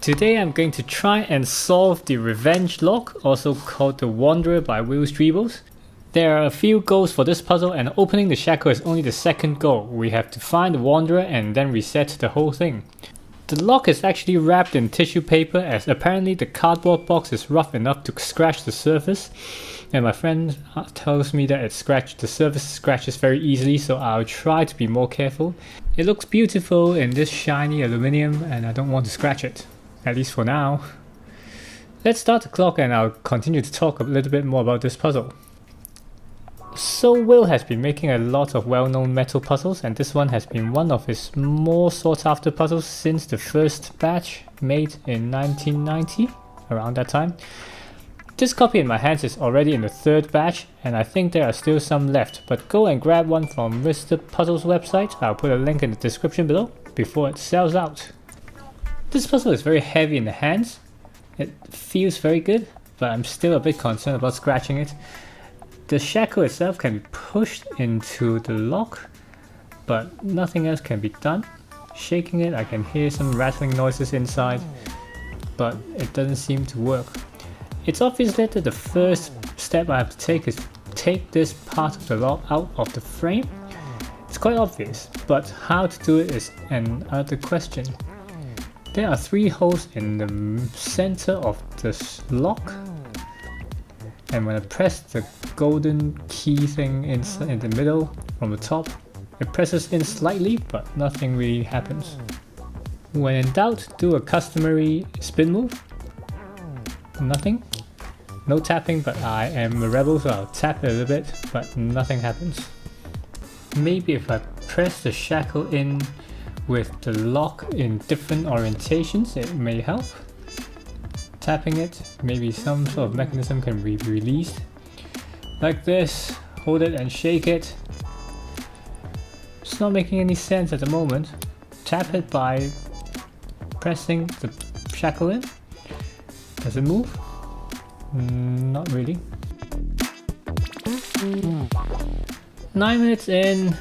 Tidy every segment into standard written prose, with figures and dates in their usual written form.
Today I'm going to try and solve the Revenge Lock, also called the Wanderer by Wil Strijbos. There are a few goals for this puzzle and opening the Shackle is only the second goal. We have to find the Wanderer and then reset the whole thing. The lock is actually wrapped in tissue paper as apparently the cardboard box is rough enough to scratch the surface. And my friend tells me that the surface scratches very easily, so I'll try to be more careful. It looks beautiful in this shiny aluminium and I don't want to scratch it. At least for now. Let's start the clock and I'll continue to talk a little bit more about this puzzle. So Wil has been making a lot of well-known metal puzzles and this one has been one of his more sought-after puzzles since the first batch made in 1990, around that time. This copy in my hands is already in the third batch and I think there are still some left, but go and grab one from Mr. Puzzle's website. I'll put a link in the description below before it sells out. This puzzle is very heavy in the hands. It feels very good, but I'm still a bit concerned about scratching it. The shackle itself can be pushed into the lock, but nothing else can be done. Shaking it, I can hear some rattling noises inside, but it doesn't seem to work. It's obvious that the first step I have to take is take this part of the lock out of the frame. It's quite obvious, but how to do it is another question. There are 3 holes in the center of this lock, and when I press the golden key thing in the middle from the top, it presses in slightly but nothing really happens. When in doubt, do a customary spin move. Nothing. No tapping, but I am a rebel so I'll tap it a little bit, but nothing happens. Maybe if I press the shackle in with the lock in different orientations, it may help. Tapping it, maybe some sort of mechanism can be released. Like this, hold it and shake it. It's not making any sense at the moment. Tap it by pressing the shackle in. Does it move? Not really. 9 minutes in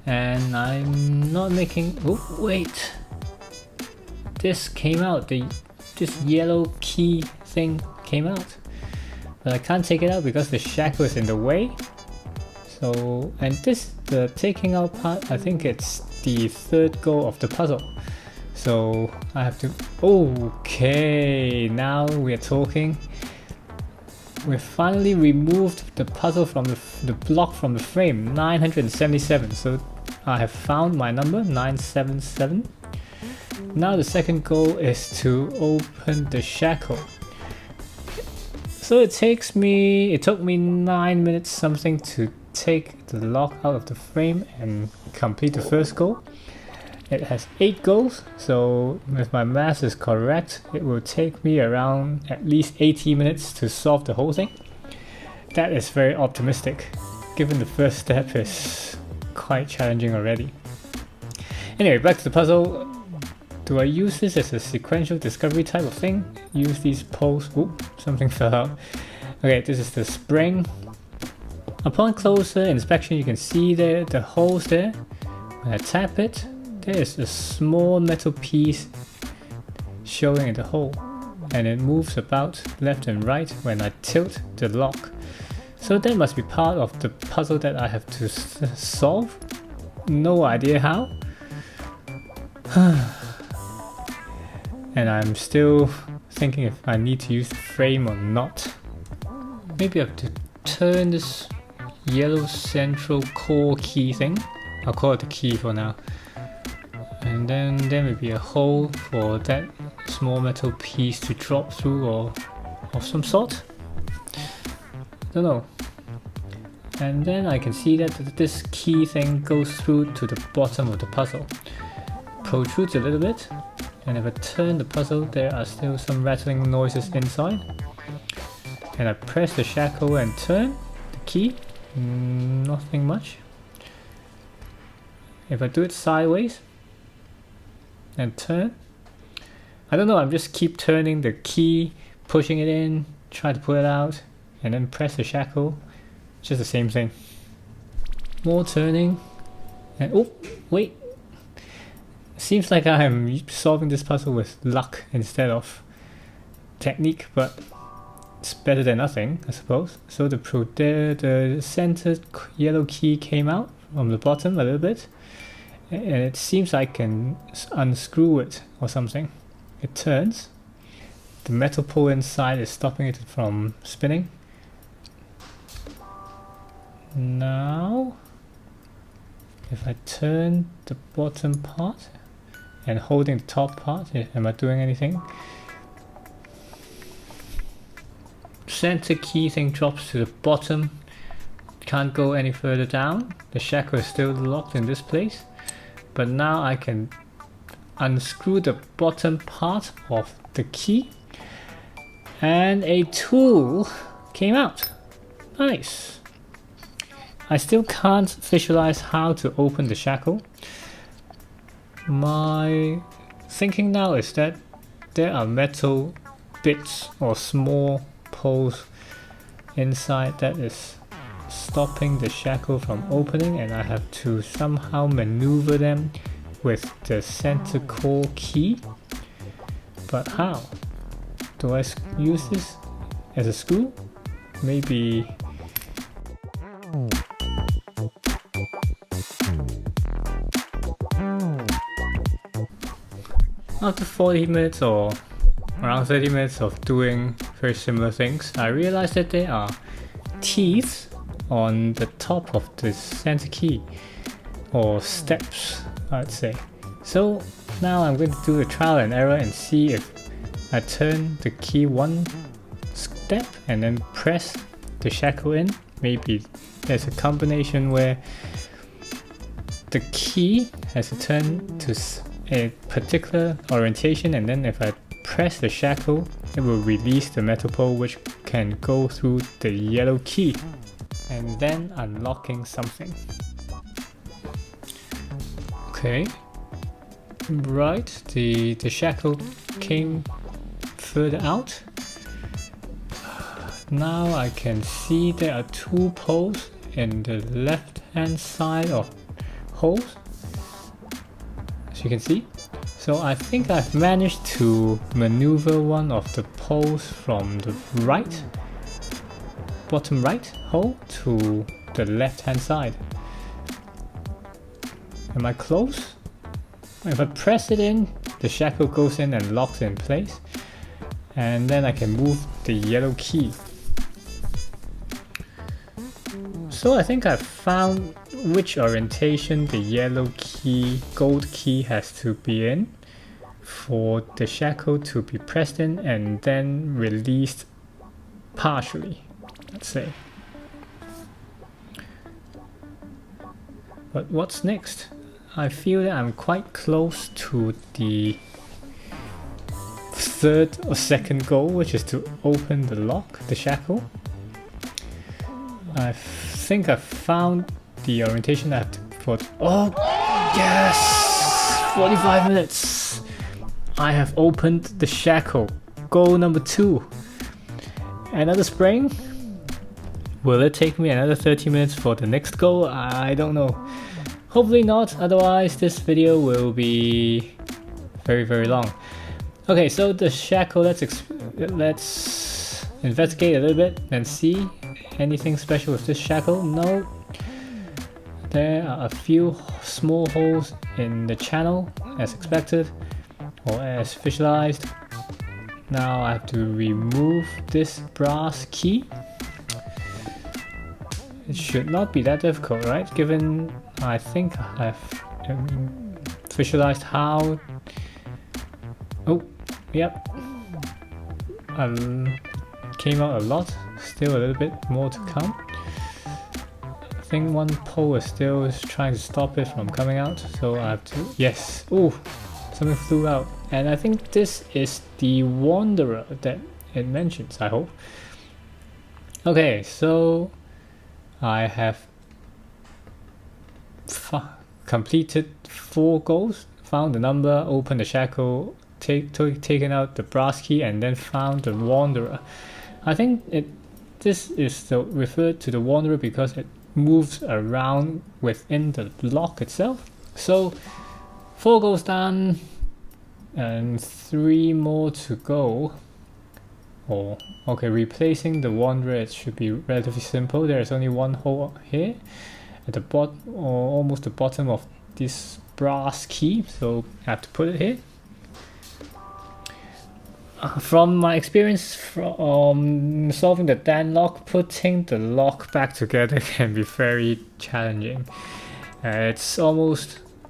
and I'm not making... Oh wait! This came out, this yellow key thing came out. But I can't take it out because the shackle is in the way. So, and the taking out part, I think it's the third goal of the puzzle. So I have to... Okay, now we're talking. We finally removed the puzzle from the block from the frame, 977. So I have found my number, 977. Now the second goal is to open the shackle. So it took me 9 minutes something to take the lock out of the frame and complete the first goal. It has 8 goals, so if my math is correct, it will take me around at least 80 minutes to solve the whole thing. That is very optimistic, given the first step is quite challenging already. Anyway, back to the puzzle. Do I use this as a sequential discovery type of thing? Use these poles. Oop, something fell out. Okay, this is the spring. Upon closer inspection, you can see the holes there. When I tap it, there is a small metal piece showing in the hole, and it moves about left and right when I tilt the lock. So that must be part of the puzzle that I have to solve. No idea how. And I'm still thinking if I need to use the frame or not. Maybe I have to turn this yellow central core key thing. I'll call it the key for now. And then there may be a hole for that small metal piece to drop through or of some sort. Don't know. And then I can see that this key thing goes through to the bottom of the puzzle. Protrudes a little bit. And if I turn the puzzle, there are still some rattling noises inside. And I press the shackle and turn the key. Nothing much. If I do it sideways and turn, I don't know, I'm just keep turning the key, pushing it in, try to pull it out, and then press the shackle. Just the same thing. More turning, and oh wait, Seems like I am solving this puzzle with luck instead of technique, but it's better than nothing, I suppose. So the center yellow key came out from the bottom a little bit, and it seems I can unscrew it or something. It turns. The metal pole inside is stopping it from spinning. Now, if I turn the bottom part and holding the top part, am I doing anything? Center key thing drops to the bottom, can't go any further down. The shackle is still locked in this place, but now I can unscrew the bottom part of the key and a tool came out. Nice. I still can't visualize how to open the shackle. My thinking now is that there are metal bits or small poles inside that is stopping the shackle from opening, and I have to somehow maneuver them with the center core key. But how? Do I use this as a screw? Maybe. After 40 minutes or around 30 minutes of doing very similar things, I realized that there are teeth on the top of the center key, or steps, I'd say. So now I'm going to do a trial and error and see if I turn the key one step and then press the shackle in. Maybe there's a combination where the key has to turn to a particular orientation, and then if I press the shackle, it will release the metal pole which can go through the yellow key, and then unlocking something. Okay, right, the shackle came further out. Now I can see there are two poles in the left hand side of holes, as you can see. So I think I've managed to maneuver one of the poles from the right, bottom right hole to the left hand side. Am I close? If I press it in, the shackle goes in and locks in place, and then I can move the yellow key. So I think I've found which orientation the yellow key, gold key has to be in for the shackle to be pressed in and then released partially, let's say. But what's next? I feel that I'm quite close to the third or second goal, which is to open the lock, the shackle. I think I've found the orientation I have to put. Oh yes! 45 minutes! I have opened the shackle. Goal number 2. Another spring? Will it take me another 30 minutes for the next goal? I don't know. Hopefully not, otherwise this video will be very long. Okay, so the shackle, let's investigate a little bit and see anything special with this shackle. No, there are a few small holes in the channel as expected or as visualized. Now I have to remove this brass key. It should not be that difficult, right? Given I think I've visualized how. Oh, yep. Came out a lot. Still a little bit more to come. I think one pole is still trying to stop it from coming out, so I have to. Yes. Oh, something flew out, and I think this is the Wanderer that it mentions. I hope. Okay, so I have completed 4 goals. Found the number, opened the shackle, taken out the brass key, and then found the Wanderer. I think this is referred to the Wanderer because it moves around within the lock itself. So 4 goes done and 3 more to go. Oh, okay, replacing the Wanderer, it should be relatively simple. There's only one hole here at the bottom, or almost the bottom of this brass key, so I have to put it here. From my experience from solving the Dan lock, putting the lock back together can be very challenging.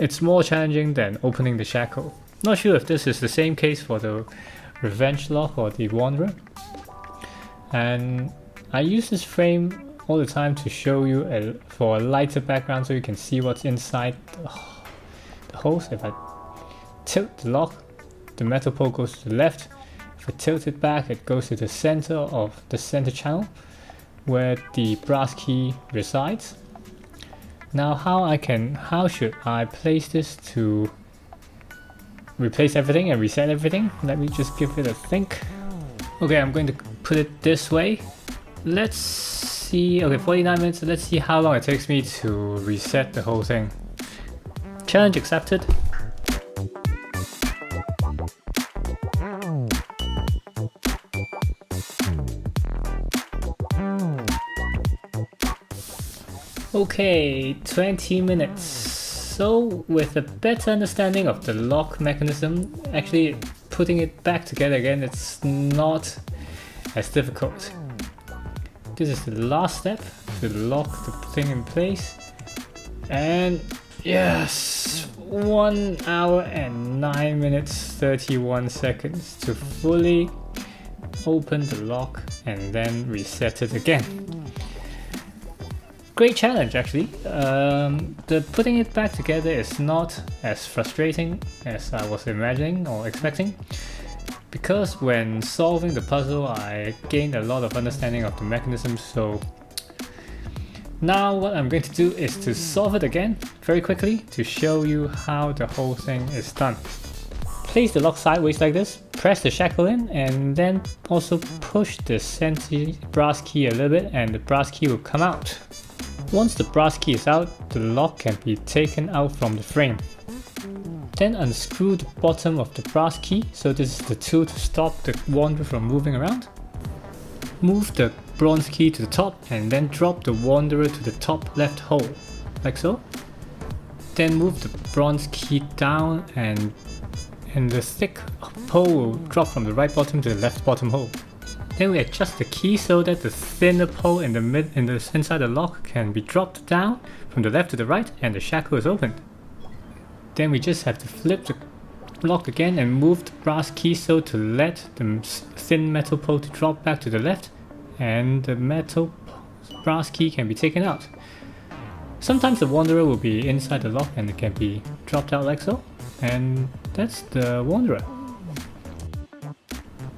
It's more challenging than opening the shackle. Not sure if this is the same case for the Revenge lock or the Wanderer. And I use this frame all the time to show you for a lighter background so you can see what's inside the holes. If I tilt the lock, the metal pole goes to the left. If I tilt it back, it goes to the center of the center channel where the brass key resides. Now how should I place this to replace everything and reset everything? Let me just give it a think. Okay, I'm going to put it this way. Let's see, okay, 49 minutes, let's see how long it takes me to reset the whole thing. Challenge accepted. Okay, 20 minutes. So with a better understanding of the lock mechanism, actually putting it back together again, it's not as difficult. This is the last step to lock the thing in place. And yes, 1 hour and 9 minutes 31 seconds to fully open the lock and then reset it again. Great challenge actually. The putting it back together is not as frustrating as I was imagining or expecting, because when solving the puzzle I gained a lot of understanding of the mechanism. So now what I'm going to do is to solve it again very quickly to show you how the whole thing is done. Place the lock sideways like this, press the shackle in, and then also push the center brass key a little bit and the brass key will come out. Once the brass key is out, the lock can be taken out from the frame. Then unscrew the bottom of the brass key, so this is the tool to stop the Wanderer from moving around. Move the bronze key to the top and then drop the Wanderer to the top left hole, like so. Then move the bronze key down and the thick pole will drop from the right bottom to the left bottom hole. Then we adjust the key so that the thinner pole in the inside the lock can be dropped down from the left to the right and the shackle is opened. Then we just have to flip the lock again and move the brass key so to let the thin metal pole to drop back to the left and the metal brass key can be taken out. Sometimes the Wanderer will be inside the lock and it can be dropped out like so, and that's the Wanderer.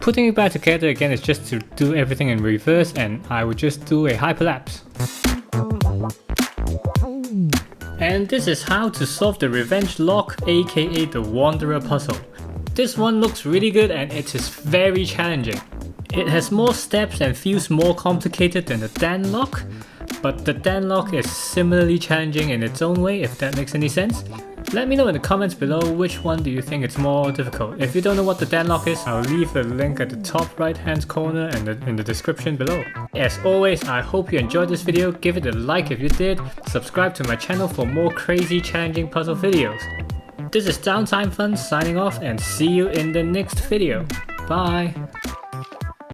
Putting it back together again is just to do everything in reverse, and I would just do a hyperlapse. And this is how to solve the Revenge lock, aka the Wanderer puzzle. This one looks really good and it is very challenging. It has more steps and feels more complicated than the Dan lock, but the Dan lock is similarly challenging in its own way, if that makes any sense. Let me know in the comments below which one do you think it's more difficult. If you don't know what the Dan lock is, I'll leave a link at the top right hand corner and in the description below. As always, I hope you enjoyed this video. Give it a like if you did. Subscribe to my channel for more crazy challenging puzzle videos. This is Downtime Fun signing off and see you in the next video. Bye!